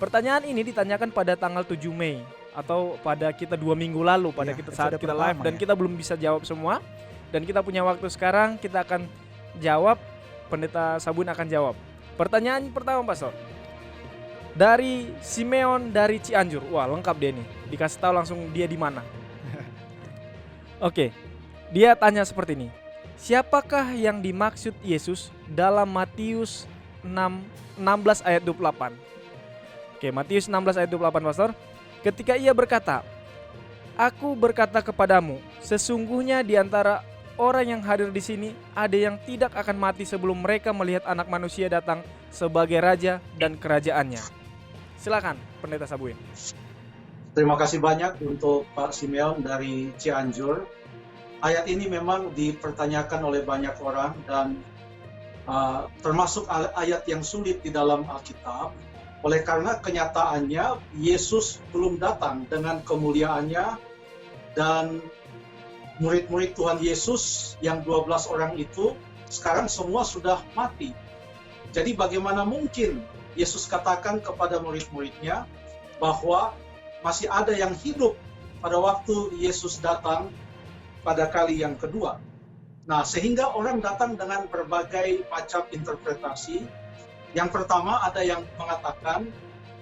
Pertanyaan ini ditanyakan pada tanggal 7 Mei atau pada kita 2 minggu lalu pada kita saat kita live dan kita belum bisa jawab semua. Dan kita punya waktu sekarang, kita akan jawab, Pendeta Sabun akan jawab. Pertanyaan pertama, Pastor. Dari Simeon dari Cianjur. Wah, lengkap dia nih. Dikasih tahu langsung dia di mana. Oke. Dia tanya seperti ini. Siapakah yang dimaksud Yesus dalam Matius 16 ayat 28? Oke, Matius 16 ayat 28, Pastor. Ketika ia berkata, "Aku berkata kepadamu, sesungguhnya di antara orang yang hadir di sini ada yang tidak akan mati sebelum mereka melihat Anak Manusia datang sebagai Raja dan kerajaannya." Silakan, Pendeta Sabuin. Terima kasih banyak untuk Pak Simeon dari Cianjur. Ayat ini memang dipertanyakan oleh banyak orang dan termasuk ayat yang sulit di dalam Alkitab. Oleh karena kenyataannya Yesus belum datang dengan kemuliaannya dan murid-murid Tuhan Yesus yang 12 orang itu sekarang semua sudah mati. Jadi bagaimana mungkin Yesus katakan kepada murid-muridnya bahwa masih ada yang hidup pada waktu Yesus datang pada kali yang kedua. Nah, sehingga orang datang dengan berbagai macam interpretasi. Yang pertama, ada yang mengatakan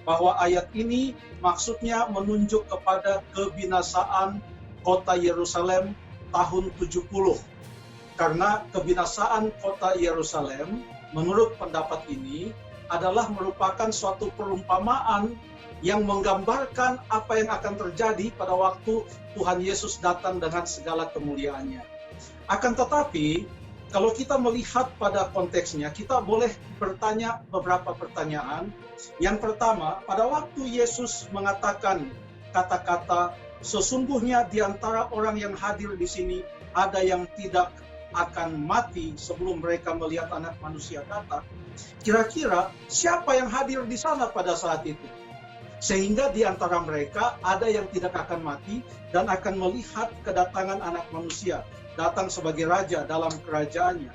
bahwa ayat ini maksudnya menunjuk kepada kebinasaan kota Yerusalem tahun 70. Karena kebinasaan kota Yerusalem, menurut pendapat ini, adalah merupakan suatu perumpamaan yang menggambarkan apa yang akan terjadi pada waktu Tuhan Yesus datang dengan segala kemuliaannya. Akan tetapi, kalau kita melihat pada konteksnya, kita boleh bertanya beberapa pertanyaan. Yang pertama, pada waktu Yesus mengatakan kata-kata, "Sesungguhnya di antara orang yang hadir di sini ada yang tidak akan mati sebelum mereka melihat Anak Manusia datang." Kira-kira siapa yang hadir di sana pada saat itu? Sehingga di antara mereka ada yang tidak akan mati dan akan melihat kedatangan Anak Manusia datang sebagai Raja dalam kerajaannya.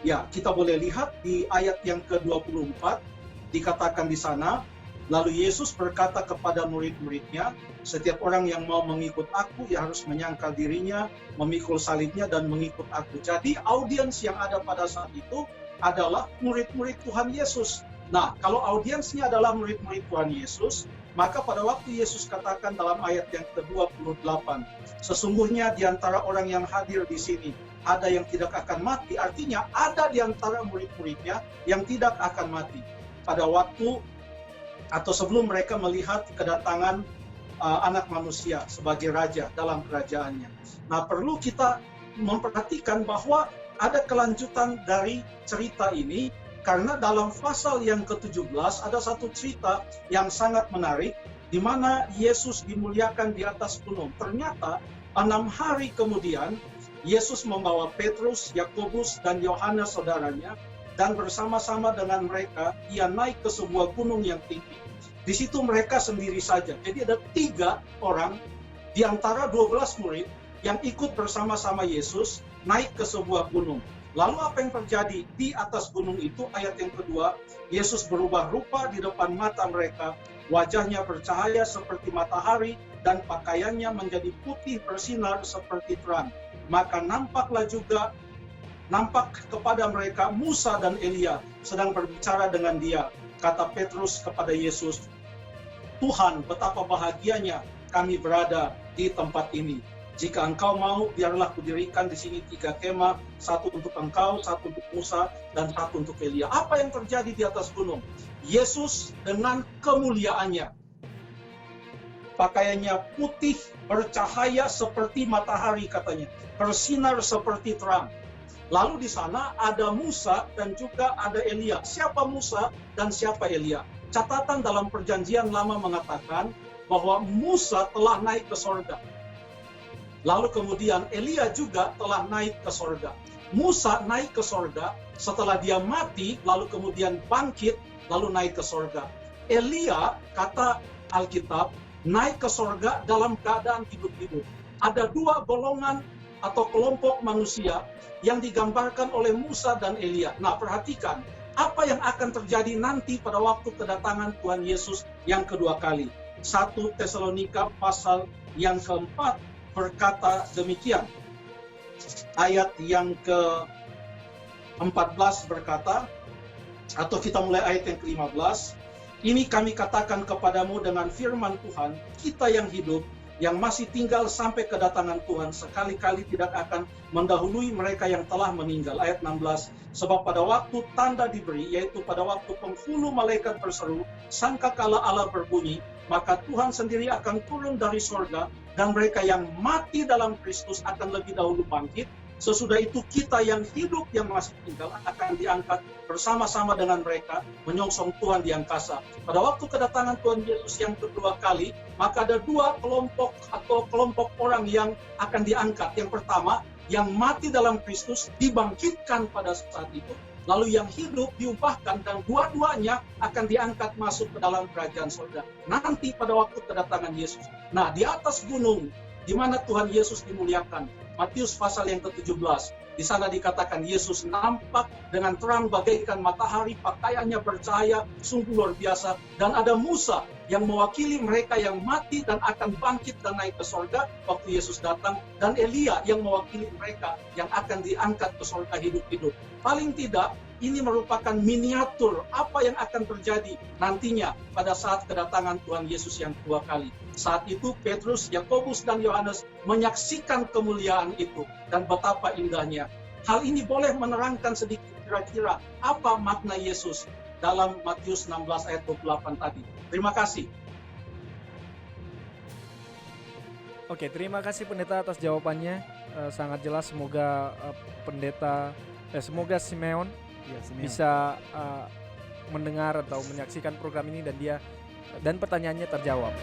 Ya, kita boleh lihat di ayat yang ke-24 dikatakan di sana, lalu Yesus berkata kepada murid-muridnya, "Setiap orang yang mau mengikut aku, ia harus menyangkal dirinya, memikul salibnya dan mengikut aku." Jadi audiens yang ada pada saat itu adalah murid-murid Tuhan Yesus. Nah, kalau audiensnya adalah murid-murid Tuhan Yesus, maka pada waktu Yesus katakan dalam ayat yang ke-28, "Sesungguhnya di antara orang yang hadir di sini ada yang tidak akan mati," artinya ada di antara murid-muridnya yang tidak akan mati pada waktu atau sebelum mereka melihat kedatangan Anak Manusia sebagai Raja dalam kerajaannya. Nah, perlu kita memperhatikan bahwa ada kelanjutan dari cerita ini, karena dalam pasal yang ke-17 ada satu cerita yang sangat menarik, di mana Yesus dimuliakan di atas gunung. Ternyata 6 hari kemudian, Yesus membawa Petrus, Yakobus, dan Yohanes saudaranya, dan bersama-sama dengan mereka, ia naik ke sebuah gunung yang tinggi. Di situ mereka sendiri saja. Jadi ada 3 orang di antara 12 murid yang ikut bersama-sama Yesus naik ke sebuah gunung. Lalu apa yang terjadi? Di atas gunung itu, ayat yang kedua, Yesus berubah rupa di depan mata mereka. Wajahnya bercahaya seperti matahari dan pakaiannya menjadi putih bersinar seperti terang. Maka nampak kepada mereka Musa dan Elia sedang berbicara dengan dia. Kata Petrus kepada Yesus, "Tuhan, betapa bahagianya kami berada di tempat ini. Jika engkau mau, biarlah kudirikan di sini 3 kemah, 1 untuk engkau, 1 untuk Musa, dan 1 untuk Elia." Apa yang terjadi di atas gunung? Yesus dengan kemuliaannya, pakaiannya putih bercahaya seperti matahari katanya, bersinar seperti terang. Lalu di sana ada Musa dan juga ada Elia. Siapa Musa dan siapa Elia? Catatan dalam Perjanjian Lama mengatakan bahwa Musa telah naik ke sorga. Lalu kemudian Elia juga telah naik ke sorga. Musa naik ke sorga setelah dia mati, lalu kemudian bangkit, lalu naik ke sorga. Elia, kata Alkitab, naik ke sorga dalam keadaan hidup-hidup. Ada 2 golongan atau kelompok manusia yang digambarkan oleh Musa dan Elia. Nah, perhatikan, apa yang akan terjadi nanti pada waktu kedatangan Tuhan Yesus yang kedua kali. 1 Tesalonika pasal yang keempat berkata demikian. Ayat yang ke-14 berkata, atau kita mulai ayat yang ke-15, ini kami katakan kepadamu dengan firman Tuhan, kita yang hidup, yang masih tinggal sampai kedatangan Tuhan, sekali-kali tidak akan mendahului mereka yang telah meninggal. Ayat 16, sebab pada waktu tanda diberi, yaitu pada waktu penghulu malaikat berseru, sangkakala Allah berbunyi, maka Tuhan sendiri akan turun dari sorga, dan mereka yang mati dalam Kristus akan lebih dahulu bangkit. Sesudah itu kita yang hidup yang masih tinggal akan diangkat bersama-sama dengan mereka menyongsong Tuhan di angkasa. Pada waktu kedatangan Tuhan Yesus yang kedua kali, maka ada dua kelompok atau kelompok orang yang akan diangkat. Yang pertama, yang mati dalam Kristus dibangkitkan pada saat itu. Lalu yang hidup diubahkan dan dua-duanya akan diangkat masuk ke dalam kerajaan surga. Nanti pada waktu kedatangan Yesus. Nah, di atas gunung di mana Tuhan Yesus dimuliakan, Matius pasal yang ke-17. Di sana dikatakan Yesus nampak dengan terang bagaikan matahari, pakaiannya bercahaya, sungguh luar biasa. Dan ada Musa yang mewakili mereka yang mati dan akan bangkit dan naik ke surga waktu Yesus datang. Dan Elia yang mewakili mereka yang akan diangkat ke surga hidup-hidup. Paling tidak, ini merupakan miniatur apa yang akan terjadi nantinya pada saat kedatangan Tuhan Yesus yang kedua kali. Saat itu Petrus, Yakobus, dan Yohanes menyaksikan kemuliaan itu dan betapa indahnya. Hal ini boleh menerangkan sedikit kira-kira apa makna Yesus dalam Matius 16 ayat 28 tadi. Terima kasih. Oke, terima kasih pendeta atas jawabannya. Sangat jelas. Semoga semoga Simeon bisa mendengar atau menyaksikan program ini dan pertanyaannya terjawab.